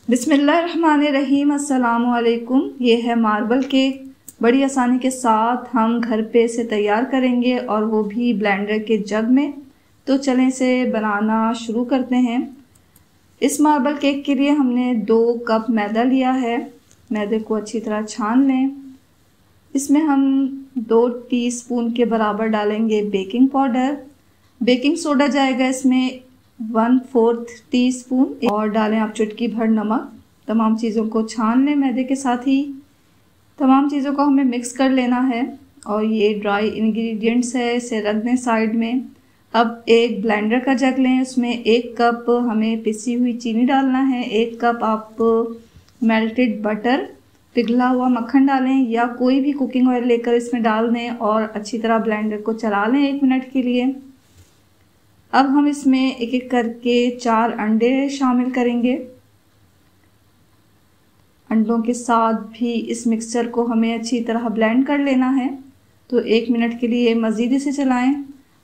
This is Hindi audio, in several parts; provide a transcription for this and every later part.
बिस्मिल्लाहिर्रहमानिर्रहीम। अस्सलामुअलैकुम। ये है मार्बल केक। बड़ी आसानी के साथ हम घर पे इसे तैयार करेंगे और वो भी ब्लेंडर के जग में। तो चलें इसे बनाना शुरू करते हैं। इस मार्बल केक के लिए हमने 2 कप मैदा लिया है। मैदे को अच्छी तरह छान लें। इसमें हम 2 टीस्पून के बराबर डालेंगे बेकिंग पाउडर। बेकिंग सोडा जाएगा इसमें 1/4 टीस्पून और डालें आप चुटकी भर नमक। तमाम चीज़ों को छान लें। मैदे के साथ ही तमाम चीज़ों को हमें मिक्स कर लेना है और ये ड्राई इंग्रेडिएंट्स है, इसे रख दें साइड में। अब एक ब्लेंडर का जग लें, उसमें 1 कप हमें पिसी हुई चीनी डालना है। 1 कप आप मेल्टेड बटर, पिघला हुआ मक्खन डालें या कोई भी कुकिंग ऑयल लेकर इसमें डाल दें और अच्छी तरह ब्लेंडर को चला लें 1 मिनट के लिए। अब हम इसमें एक एक करके 4 अंडे शामिल करेंगे। अंडों के साथ भी इस मिक्सचर को हमें अच्छी तरह ब्लेंड कर लेना है। तो 1 मिनट के लिए मज़ीद इसे चलाएं।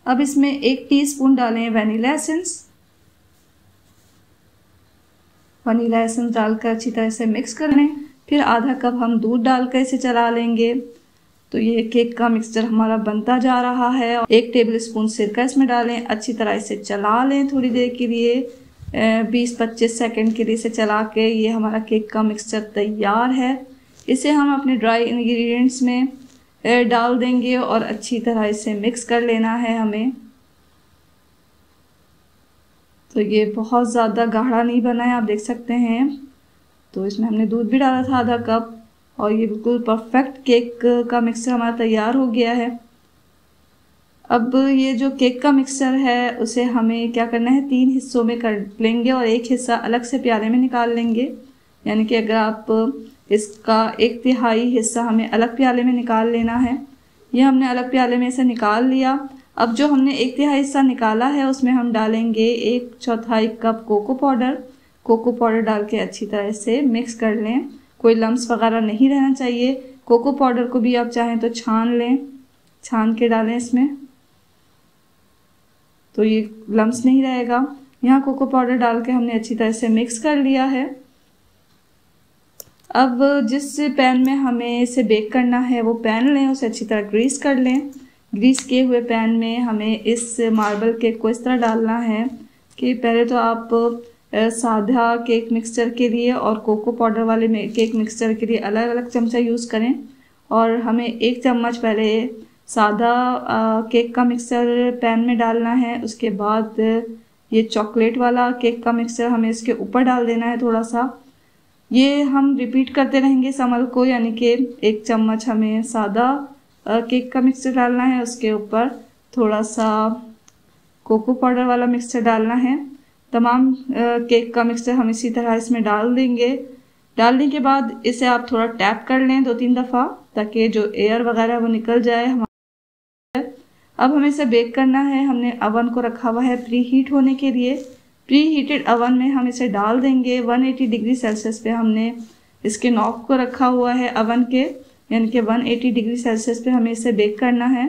अब इसमें 1 टीस्पून डालें वनीला एसेंस। वनीला एसेंस डालकर अच्छी तरह से मिक्स कर लें। फिर आधा कप हम दूध डालकर इसे चला लेंगे। तो ये केक का मिक्सचर हमारा बनता जा रहा है। 1 टेबलस्पून सिरका इसमें डालें। अच्छी तरह इसे चला लें थोड़ी देर के लिए, 20-25 सेकंड के लिए इसे चला के ये हमारा केक का मिक्सचर तैयार है। इसे हम अपने ड्राई इंग्रेडिएंट्स में डाल देंगे और अच्छी तरह इसे मिक्स कर लेना है हमें। तो ये बहुत ज़्यादा गाढ़ा नहीं बना है, आप देख सकते हैं। तो इसमें हमने दूध भी डाला था आधा कप और ये बिल्कुल परफेक्ट केक का मिक्सचर हमारा तैयार हो गया है। अब ये जो केक का मिक्सचर है उसे हमें क्या करना है, 3 हिस्सों में कर लेंगे और 1 हिस्सा अलग से प्याले में निकाल लेंगे। यानी कि अगर आप इसका 1/3 हिस्सा हमें अलग प्याले में निकाल लेना है। ये हमने अलग प्याले में से निकाल लिया। अब जो हमने 1/3 हिस्सा निकाला है उसमें हम डालेंगे 1/4 cup cocoa powder. Cocoa powder डाल के अच्छी तरह से मिक्स कर लें। कोई लम्स वगैरह नहीं रहना चाहिए। कोको पाउडर को भी आप चाहें तो छान लें, छान के डालें इसमें, तो ये लम्स नहीं रहेगा। यहाँ कोको पाउडर डाल के हमने अच्छी तरह से मिक्स कर लिया है। अब जिस पैन में हमें इसे बेक करना है वो पैन लें, उसे अच्छी तरह ग्रीस कर लें। ग्रीस किए हुए पैन में हमें इस मार्बल केक को इस तरह डालना है कि पहले तो आप सादा केक मिक्सचर के लिए और कोको पाउडर वाले केक मिक्सचर के लिए अलग अलग चमचा यूज़ करें। और हमें 1 चम्मच पहले सादा केक का मिक्सचर पैन में डालना है। उसके बाद ये चॉकलेट वाला केक का मिक्सचर हमें इसके ऊपर डाल देना है थोड़ा सा। ये हम रिपीट करते रहेंगे इस अमल को, यानी कि 1 चम्मच हमें सादा केक का मिक्सचर डालना है, उसके ऊपर थोड़ा सा कोको पाउडर वाला मिक्सचर डालना है। तमाम केक का मिक्सचर हम इसी तरह इसमें डाल देंगे। डालने के बाद इसे आप थोड़ा टैप कर लें 2-3 दफ़ा ताकि जो एयर वगैरह वो निकल जाए हमारा। अब हमें इसे बेक करना है। हमने अवन को रखा हुआ है प्री हीट होने के लिए। प्री हीटेड अवन में हम इसे डाल देंगे। 180 डिग्री सेल्सियस पे हमने इसके नॉब को रखा हुआ है अवन के, यानी कि 180 डिग्री सेल्सियस पे हमें इसे बेक करना है।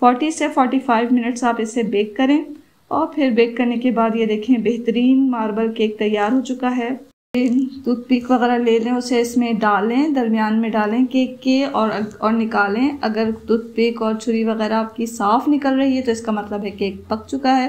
40 से 45 मिनट्स आप इसे बेक करें और फिर बेक करने के बाद ये देखें बेहतरीन मार्बल केक तैयार हो चुका है। टूथपिक वगैरह ले लें, उसे इसमें डालें, दरमियान में डालें केक के और निकालें। अगर टूथपिक और छुरी वगैरह आपकी साफ़ निकल रही है तो इसका मतलब है केक पक चुका है।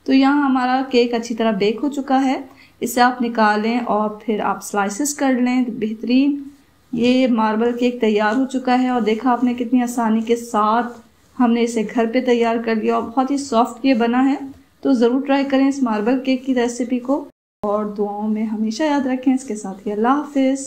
तो यहाँ हमारा केक अच्छी तरह बेक हो चुका है। इसे आप निकालें और फिर आप स्लाइसेस कर लें। बेहतरीन ये मार्बल केक तैयार हो चुका है और देखा आपने कितनी आसानी के साथ हमने इसे घर पे तैयार कर लिया और बहुत ही सॉफ्ट ये बना है। तो ज़रूर ट्राई करें इस मार्बल केक की रेसिपी को और दुआओं में हमेशा याद रखें। इसके साथ ही अल्लाह हाफिज़।